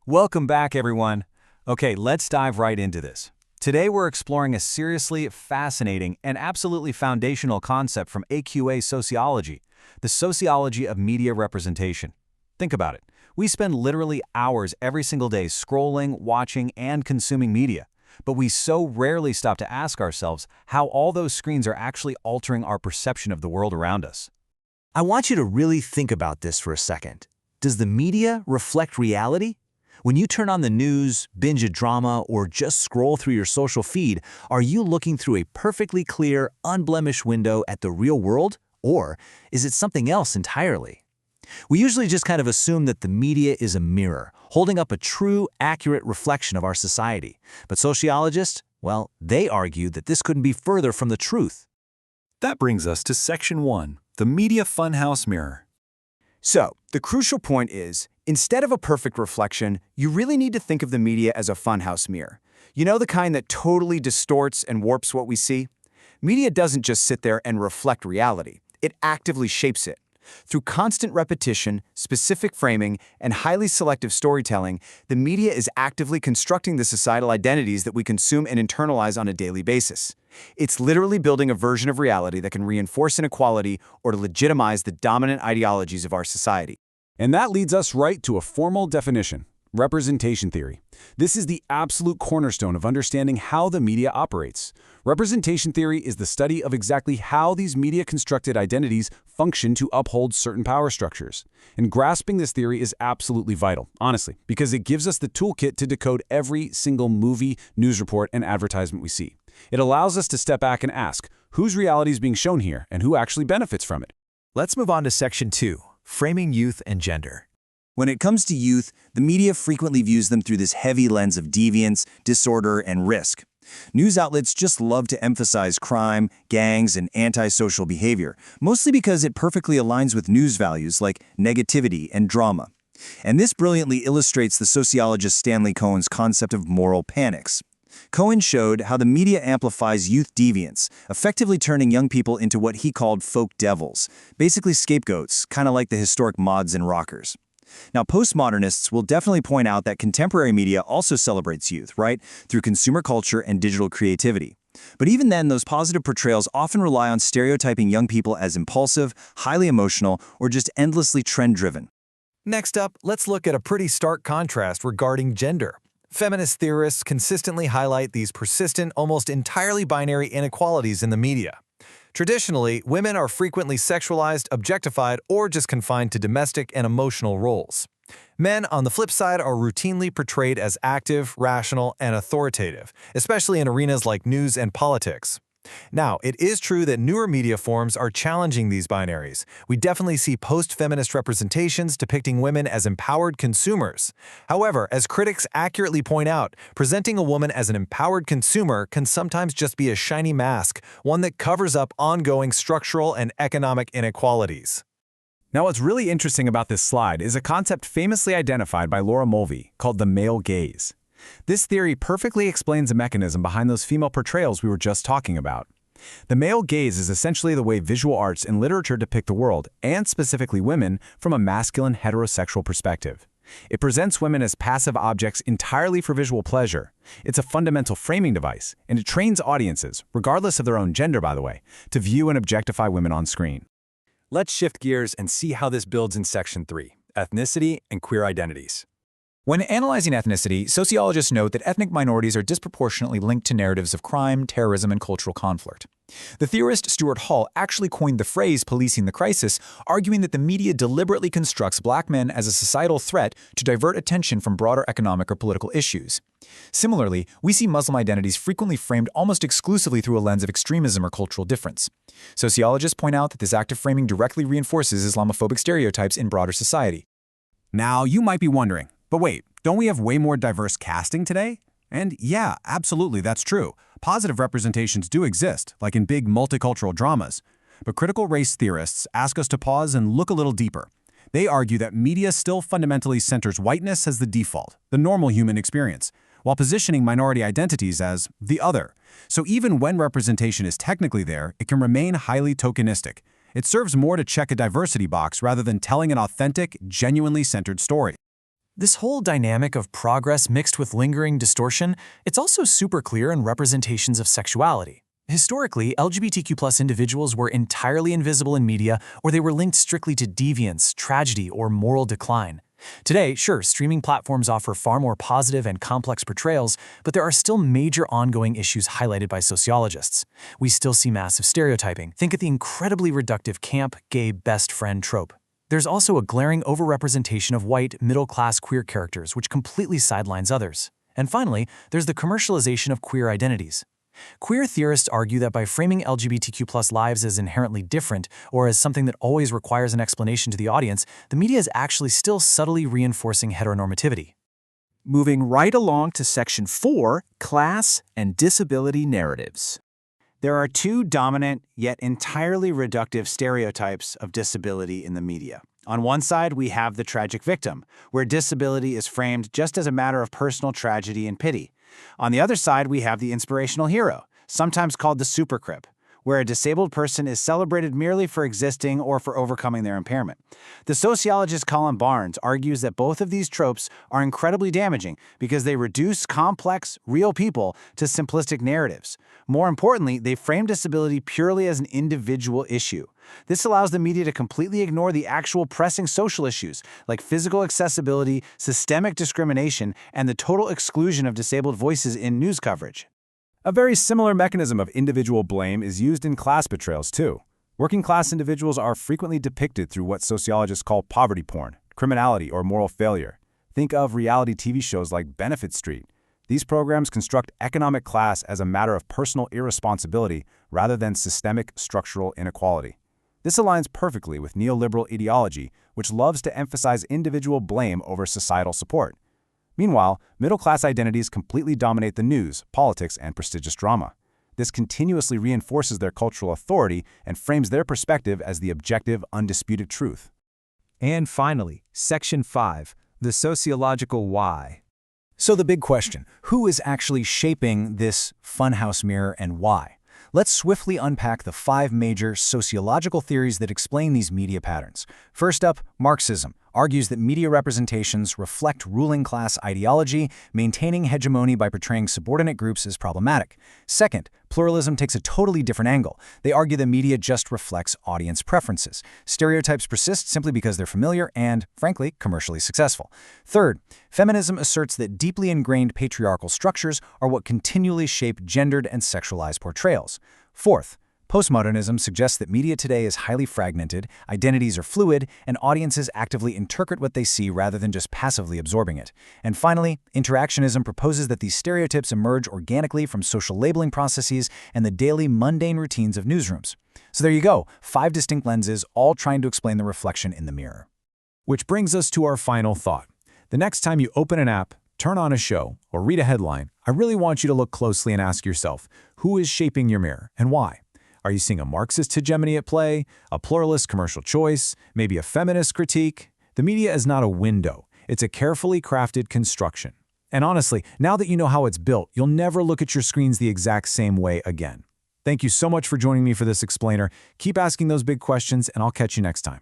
Welcome back, everyone. Okay, let's dive right into this. Today we're exploring a seriously fascinating and absolutely foundational concept from AQA Sociology, the sociology of media representation. Think about it. We spend literally hours every single day scrolling, watching, and consuming media, but we so rarely stop to ask ourselves how all those screens are actually altering our perception of the world around us. I want you to really think about this for a second. Does the media reflect reality? When you turn on the news, binge a drama, or just scroll through your social feed, are you looking through a perfectly clear, unblemished window at the real world? Or is it something else entirely? We usually just kind of assume that the media is a mirror, holding up a true, accurate reflection of our society. But sociologists, well, they argue that this couldn't be further from the truth. That brings us to Section 1, the Media Funhouse Mirror. So, the crucial point is, instead of a perfect reflection, you really need to think of the media as a funhouse mirror. You know, the kind that totally distorts and warps what we see? Media doesn't just sit there and reflect reality. It actively shapes it. Through constant repetition, specific framing, and highly selective storytelling, the media is actively constructing the societal identities that we consume and internalize on a daily basis. It's literally building a version of reality that can reinforce inequality or to legitimize the dominant ideologies of our society. And that leads us right to a formal definition: representation theory. This is the absolute cornerstone of understanding how the media operates. Representation theory is the study of exactly how these media-constructed identities function to uphold certain power structures. And grasping this theory is absolutely vital, honestly, because it gives us the toolkit to decode every single movie, news report, and advertisement we see. It allows us to step back and ask, whose reality is being shown here and who actually benefits from it? Let's move on to Section 2, framing youth and gender. When it comes to youth, the media frequently views them through this heavy lens of deviance, disorder, and risk. News outlets just love to emphasize crime, gangs, and antisocial behavior, mostly because it perfectly aligns with news values like negativity and drama. And this brilliantly illustrates the sociologist Stanley Cohen's concept of moral panics. Cohen showed how the media amplifies youth deviance, effectively turning young people into what he called folk devils, basically scapegoats, kind of like the historic mods and rockers. Now, postmodernists will definitely point out that contemporary media also celebrates youth, right, through consumer culture and digital creativity. But even then, those positive portrayals often rely on stereotyping young people as impulsive, highly emotional, or just endlessly trend-driven. Next up, let's look at a pretty stark contrast regarding gender. Feminist theorists consistently highlight these persistent, almost entirely binary inequalities in the media. Traditionally, women are frequently sexualized, objectified, or just confined to domestic and emotional roles. Men, on the flip side, are routinely portrayed as active, rational, and authoritative, especially in arenas like news and politics. Now, it is true that newer media forms are challenging these binaries. We definitely see post-feminist representations depicting women as empowered consumers. However, as critics accurately point out, presenting a woman as an empowered consumer can sometimes just be a shiny mask, one that covers up ongoing structural and economic inequalities. Now, what's really interesting about this slide is a concept famously identified by Laura Mulvey called the male gaze. This theory perfectly explains the mechanism behind those female portrayals we were just talking about. The male gaze is essentially the way visual arts and literature depict the world, and specifically women, from a masculine heterosexual perspective. It presents women as passive objects entirely for visual pleasure. It's a fundamental framing device, and it trains audiences, regardless of their own gender by the way, to view and objectify women on screen. Let's shift gears and see how this builds in Section 3, ethnicity and queer identities. When analyzing ethnicity, sociologists note that ethnic minorities are disproportionately linked to narratives of crime, terrorism, and cultural conflict. The theorist Stuart Hall actually coined the phrase policing the crisis, arguing that the media deliberately constructs black men as a societal threat to divert attention from broader economic or political issues. Similarly, we see Muslim identities frequently framed almost exclusively through a lens of extremism or cultural difference. Sociologists point out that this active framing directly reinforces Islamophobic stereotypes in broader society. Now, you might be wondering, but wait, don't we have way more diverse casting today? And yeah, absolutely, that's true. Positive representations do exist, like in big multicultural dramas. But critical race theorists ask us to pause and look a little deeper. They argue that media still fundamentally centers whiteness as the default, the normal human experience, while positioning minority identities as the other. So even when representation is technically there, it can remain highly tokenistic. It serves more to check a diversity box rather than telling an authentic, genuinely centered story. This whole dynamic of progress mixed with lingering distortion, it's also super clear in representations of sexuality. Historically, LGBTQ+ individuals were entirely invisible in media, or they were linked strictly to deviance, tragedy, or moral decline. Today, sure, streaming platforms offer far more positive and complex portrayals, but there are still major ongoing issues highlighted by sociologists. We still see massive stereotyping. Think of the incredibly reductive camp, gay, best friend trope. There's also a glaring overrepresentation of white, middle-class queer characters, which completely sidelines others. And finally, there's the commercialization of queer identities. Queer theorists argue that by framing LGBTQ+ lives as inherently different, or as something that always requires an explanation to the audience, the media is actually still subtly reinforcing heteronormativity. Moving right along to Section 4, Class and Disability Narratives. There are two dominant, yet entirely reductive stereotypes of disability in the media. On one side, we have the tragic victim, where disability is framed just as a matter of personal tragedy and pity. On the other side, we have the inspirational hero, sometimes called the supercrip, where a disabled person is celebrated merely for existing or for overcoming their impairment. The sociologist Colin Barnes argues that both of these tropes are incredibly damaging because they reduce complex, real people to simplistic narratives. More importantly, they frame disability purely as an individual issue. This allows the media to completely ignore the actual pressing social issues, like physical accessibility, systemic discrimination, and the total exclusion of disabled voices in news coverage. A very similar mechanism of individual blame is used in class portrayals, too. Working-class individuals are frequently depicted through what sociologists call poverty porn, criminality, or moral failure. Think of reality TV shows like Benefit Street. These programs construct economic class as a matter of personal irresponsibility rather than systemic structural inequality. This aligns perfectly with neoliberal ideology, which loves to emphasize individual blame over societal support. Meanwhile, middle-class identities completely dominate the news, politics, and prestigious drama. This continuously reinforces their cultural authority and frames their perspective as the objective, undisputed truth. And finally, Section 5, the sociological why. So the big question, who is actually shaping this funhouse mirror and why? Let's swiftly unpack the 5 major sociological theories that explain these media patterns. First up, Marxism argues that media representations reflect ruling class ideology, maintaining hegemony by portraying subordinate groups is problematic. Second, pluralism takes a totally different angle. They argue the media just reflects audience preferences. Stereotypes persist simply because they're familiar and, frankly, commercially successful. Third, feminism asserts that deeply ingrained patriarchal structures are what continually shape gendered and sexualized portrayals. Fourth, postmodernism suggests that media today is highly fragmented, identities are fluid, and audiences actively interpret what they see rather than just passively absorbing it. And finally, interactionism proposes that these stereotypes emerge organically from social labeling processes and the daily mundane routines of newsrooms. So there you go, 5 distinct lenses, all trying to explain the reflection in the mirror. Which brings us to our final thought. The next time you open an app, turn on a show, or read a headline, I really want you to look closely and ask yourself, who is shaping your mirror and why? Are you seeing a Marxist hegemony at play, a pluralist commercial choice, maybe a feminist critique? The media is not a window. It's a carefully crafted construction. And honestly, now that you know how it's built, you'll never look at your screens the exact same way again. Thank you so much for joining me for this explainer. Keep asking those big questions, and I'll catch you next time.